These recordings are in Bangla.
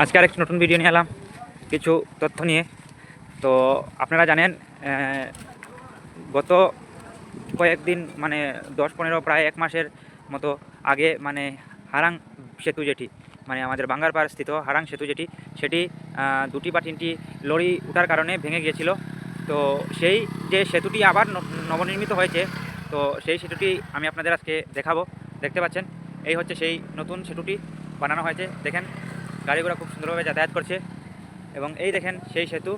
আজকে আরেকটি নতুন ভিডিও নিয়ে এলাম কিছু তথ্য নিয়ে। তো আপনারা জানেন গত কয়েকদিন মানে 10-15 প্রায় 1 মাসের মতো আগে মানে হারাং সেতু যেটি মানে আমাদের বাঙ্গারপাড় স্থিত হারাং সেতু সেটি 2টি বা 3টি লরি ওঠার কারণে ভেঙে গিয়েছিল। তো সেই যে সেতুটি আবার নবনির্মিত হয়েছে, তো সেই সেতুটি আমি আপনাদের আজকে দেখাবো। দেখতে পাচ্ছেন এই হচ্ছে সেই নতুন সেতুটি বানানো হয়েছে। দেখেন গাড়ি ঘোড়া খুব সুন্দরভাবে যাতায়াত করছে। এবং এই দেখেন সেই সেতু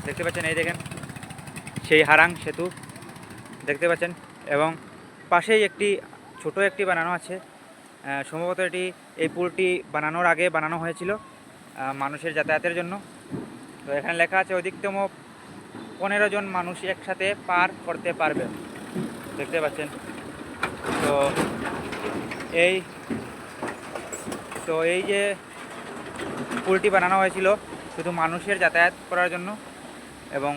দেখতে পাচ্ছেন, এই দেখেন সেই হারাং সেতু দেখতে পাচ্ছেন। এবং পাশেই ছোট একটি বানানো আছে। সম্ভবত এই পুলটি বানানোর আগে বানানো হয়েছিল মানুষের যাতায়াতের জন্য। তো এখানে লেখা আছে অধিকতম 15 জন মানুষ একসাথে পার করতে পারবে, দেখতে পাচ্ছেন। তো এই এই যে পুলটি বানানো হয়েছিল শুধু মানুষের যাতায়াত করার জন্য। এবং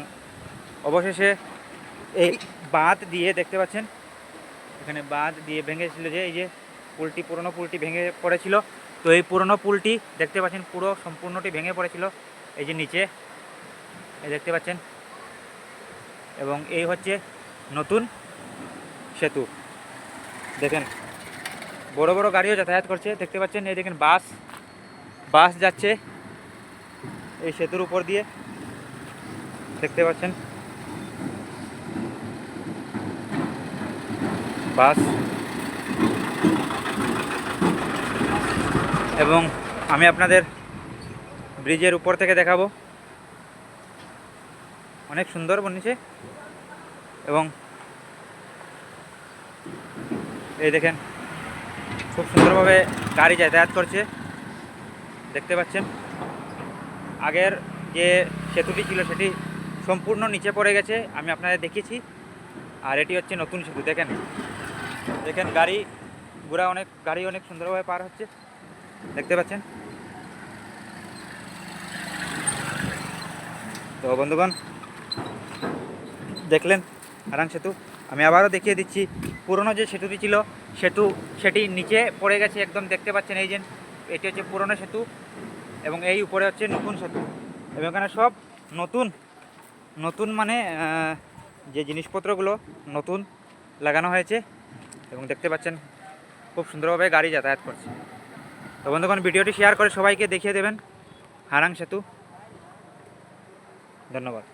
অবশেষে এই বাঁধ দিয়ে দেখতে পাচ্ছেন, এখানে বাঁধ দিয়ে ভেঙেছিল যে এই যে পুলটি, পুরনো পুলটি ভেঙে পড়েছিল। তো এই পুরনো পুলটি দেখতে পাচ্ছেন পুরো সম্পূর্ণটি ভেঙে পড়েছিল এই যে নিচে, এই দেখতে পাচ্ছেন। এবং এই হচ্ছে নতুন সেতু। দেখেন বড় বড় গাড়িও যাতায়াত করছে, দেখতে পাচ্ছেন। এই দেখেন বাস যাচ্ছে এই সেতুর উপর দিয়ে, দেখতে পাচ্ছেন বাস। এবং আমি আপনাদের ব্রিজের উপর থেকে দেখাবো, অনেক সুন্দর বনেছে। এবং এই দেখেন খুব সুন্দরভাবে গাড়ি যাতায়াত করছে, দেখতে পাচ্ছেন। আগের যে সেতুটি ছিল সেটি সম্পূর্ণ নিচে পড়ে গেছে, আমি আপনাদের দেখিয়েছি। আর এটি হচ্ছে নতুন সেতু। দেখেন গাড়ি অনেক সুন্দরভাবে পার হচ্ছে, দেখতে পাচ্ছেন। তো বন্ধুগণ দেখলেন হারাং সেতু। আমি আবারও দেখিয়ে দিচ্ছি পুরনো যে সেতুটি ছিল সেটি নিচে পড়ে গেছে একদম, দেখতে পাচ্ছেন। এই যে এটি হচ্ছে পুরনো সেতু এবং এই উপরে হচ্ছে নতুন সেতু। এবং এখানে সব নতুন মানে যে জিনিসপত্রগুলো নতুন লাগানো হয়েছে এবং দেখতে পাচ্ছেন খুব সুন্দরভাবে গাড়ি যাতায়াত করছে। তো বন্ধুগণ ভিডিওটি শেয়ার করে সবাইকে দেখিয়ে দেবেন হারাং সেতু। ধন্যবাদ।